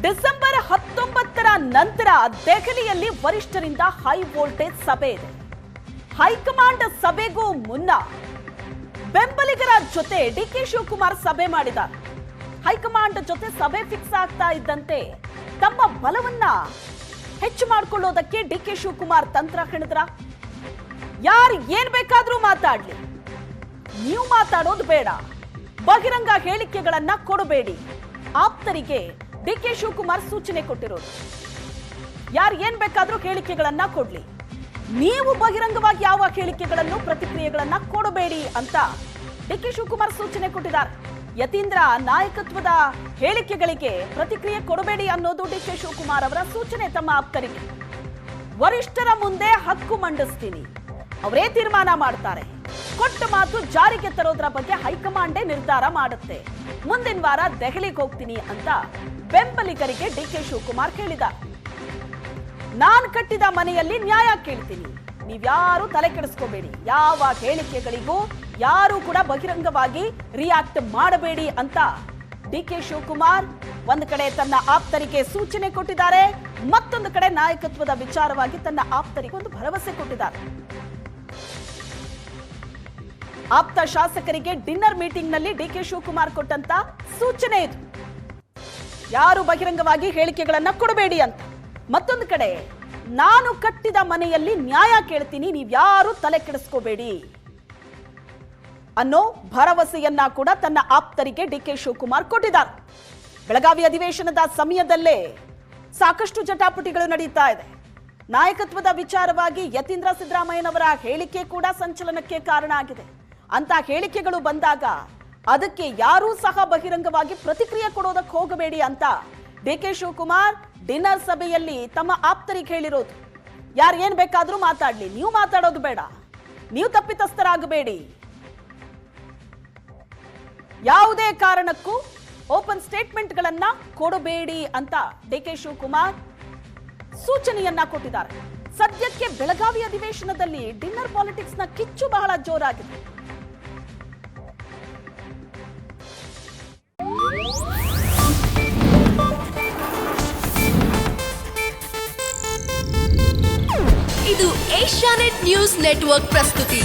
December 19ರ ನಂತರ ದೆಹಲಿಯಲ್ಲಿ ವರಿಷ್ಠರಿಂದ high voltage ಸಭೆ ಇದೆ. ಹೈಕಮಾಂಡ್ ಸಭೆಗೂ ಮುನ್ನ ಬೆಂಬಲಿಗರ ಜೊತೆ ಡಿಕೆ ಶಿವಕುಮಾರ್ ಸಭೆ ಮಾಡಿದ್ದಾರೆ. ಹೈಕಮಾಂಡ್ ಜೊತೆ ಸಭೆ ಫಿಕ್ಸ್ ಆಗ್ತಾ ಇದ್ದಂತೆ ತಮ್ಮ ಬಲವನ್ನ ಹೆಚ್ಚು ಮಾಡಿಕೊಳ್ಳೋದಕ್ಕೆ ಡಿಕೆ ಶಿವಕುಮಾರ್ ತಂತ್ರ ಹೆಣೆದ್ರ. ಯಾರು ಏನ್ ಬೇಕಾದ್ರೂ ಮಾತಾಡ್ಲಿ, ನೀವು ಮಾತಾಡೋದು ಬೇಡ, ಬಹಿರಂಗ ಹೇಳಿಕೆಗಳನ್ನ ಕೊಡಬೇಡಿ. ಆಪ್ತರಿಗೆ ಡಿಕೆ ಶಿವಕುಮಾರ್ ಸೂಚನೆ ಕೊಟ್ಟಿರೋದು. ಯಾರು ಏನ್ ಬೇಕಾದ್ರೂ ಹೇಳಿಕೆಗಳನ್ನ ಕೊಡ್ಲಿ, ನೀವು ಬಹಿರಂಗವಾಗಿ ಯಾವ ಹೇಳಿಕೆಗಳನ್ನು ಪ್ರತಿಕ್ರಿಯೆಗಳನ್ನ ಕೊಡಬೇಡಿ ಅಂತ ಡಿಕೆ ಶಿವಕುಮಾರ್ ಸೂಚನೆ ಕೊಟ್ಟಿದ್ದಾರೆ. ಯತೀಂದ್ರ ನಾಯಕತ್ವದ ಹೇಳಿಕೆಗಳಿಗೆ ಪ್ರತಿಕ್ರಿಯೆ ಕೊಡಬೇಡಿ ಅನ್ನೋದು ಡಿಕೆ ಶಿವಕುಮಾರ್ ಅವರ ಸೂಚನೆ ತಮ್ಮ ಆಪ್ತರಿಗೆ. ವರಿಷ್ಠರ ಮುಂದೆ ಹಕ್ಕು ಮಂಡಿಸ್ತೀನಿ, ಅವರೇ ತೀರ್ಮಾನ ಮಾಡ್ತಾರೆ. ಕೊಟ್ಟ ಮಾತು ಜಾರಿಗೆ ತರೋದ್ರ ಬಗ್ಗೆ ಹೈಕಮಾಂಡೇ ನಿರ್ಧಾರ ಮಾಡುತ್ತೆ. ಮುಂದಿನ ವಾರ ದೆಹಲಿಗೆ ಹೋಗ್ತೀನಿ ಅಂತ ಬೆಂಬಲಿಗರಿಗೆ ಡಿಕೆ ಶಿವಕುಮಾರ್ ಹೇಳಿದ್ದಾರೆ. ನಾನ್ ಕಟ್ಟಿದ ಮನೆಯಲ್ಲಿ ನ್ಯಾಯ ಕೇಳ್ತೀನಿ, ನೀವ್ಯಾರು ತಲೆ ಕೆಡಿಸ್ಕೋಬೇಡಿ, ಯಾವ ಹೇಳಿಕೆಗಳಿಗೂ ಯಾರು ಕೂಡ ಬಹಿರಂಗವಾಗಿ ರಿಯಾಕ್ಟ್ ಮಾಡಬೇಡಿ ಅಂತ ಡಿಕೆ ಶಿವಕುಮಾರ್ ಒಂದು ಕಡೆ ತನ್ನ ಆಪ್ತರಿಗೆ ಸೂಚನೆ ಕೊಟ್ಟಿದ್ದಾರೆ, ಮತ್ತೊಂದು ಕಡೆ ನಾಯಕತ್ವದ ವಿಚಾರವಾಗಿ ತನ್ನ ಆಪ್ತರಿಗೆ ಒಂದು ಭರವಸೆ ಕೊಟ್ಟಿದ್ದಾರೆ. ಆಪ್ತ ಶಾಸಕರಿಗೆ ಡಿನ್ನರ್ ಮೀಟಿಂಗ್ ನಲ್ಲಿ ಡಿಕೆ ಶಿವಕುಮಾರ್ ಕೊಟ್ಟಂತ ಸೂಚನೆ ಇದು. ಯಾರು ಬಹಿರಂಗವಾಗಿ ಹೇಳಿಕೆಗಳನ್ನ ಕೊಡಬೇಡಿ ಅಂತ. ಮತ್ತೊಂದು ಕಡೆ ನಾನು ಕಟ್ಟಿದ ಮನೆಯಲ್ಲಿ ನ್ಯಾಯ ಕೇಳ್ತೀನಿ, ನೀವ್ಯಾರು ತಲೆ ಕೆಡಿಸ್ಕೋಬೇಡಿ ಅನ್ನೋ ಭರವಸೆಯನ್ನ ಕೂಡ ತನ್ನ ಆಪ್ತರಿಗೆ ಡಿಕೆ ಶಿವಕುಮಾರ್ ಕೊಟ್ಟಿದ್ದಾರೆ. ಬೆಳಗಾವಿ ಅಧಿವೇಶನದ ಸಮಯದಲ್ಲೇ ಸಾಕಷ್ಟು ಜಟಾಪಟಿಗಳು ನಡೆಯುತ್ತಾ ಇದೆ. ನಾಯಕತ್ವದ ವಿಚಾರವಾಗಿ ಯತೀಂದ್ರ ಸಿದ್ದರಾಮಯ್ಯನವರ ಹೇಳಿಕೆ ಕೂಡ ಸಂಚಲನಕ್ಕೆ ಕಾರಣ ಆಗಿದೆ. ಅಂತ ಹೇಳಿಕೆಗಳು ಬಂದಾಗ ಅದಕ್ಕೆ ಯಾರೂ ಸಹ ಬಹಿರಂಗವಾಗಿ ಪ್ರತಿಕ್ರಿಯೆ ಕೊಡೋದಕ್ಕೆ ಹೋಗಬೇಡಿ ಅಂತ ಡಿಕೆ ಶಿವಕುಮಾರ್ ಡಿನ್ನರ್ ಸಭೆಯಲ್ಲಿ ತಮ್ಮ ಆಪ್ತರಿಗೆ ಹೇಳಿರೋದು. ಯಾರು ಏನ್ ಬೇಕಾದ್ರೂ ಮಾತಾಡ್ಲಿ, ನೀವು ಮಾತಾಡೋದು ಬೇಡ, ನೀವು ತಪ್ಪಿತಸ್ಥರಾಗಬೇಡಿ, ಯಾವುದೇ ಕಾರಣಕ್ಕೂ ಓಪನ್ ಸ್ಟೇಟ್ಮೆಂಟ್ಗಳನ್ನ ಕೊಡಬೇಡಿ ಅಂತ ಡಿಕೆ ಶಿವಕುಮಾರ್ ಸೂಚನೆಯನ್ನ ಕೊಟ್ಟಿದ್ದಾರೆ. ಸದ್ಯಕ್ಕೆ ಬೆಳಗಾವಿ ಅಧಿವೇಶನದಲ್ಲಿ ಡಿನ್ನರ್ ಪಾಲಿಟಿಕ್ಸ್ ನ ಕಿಚ್ಚು ಬಹಳ ಜೋರಾಗಿದೆ. ಇದು ಏಷ್ಯಾನೆಟ್ ನ್ಯೂಸ್ ನೆಟ್ವರ್ಕ್ ಪ್ರಸ್ತುತಿ.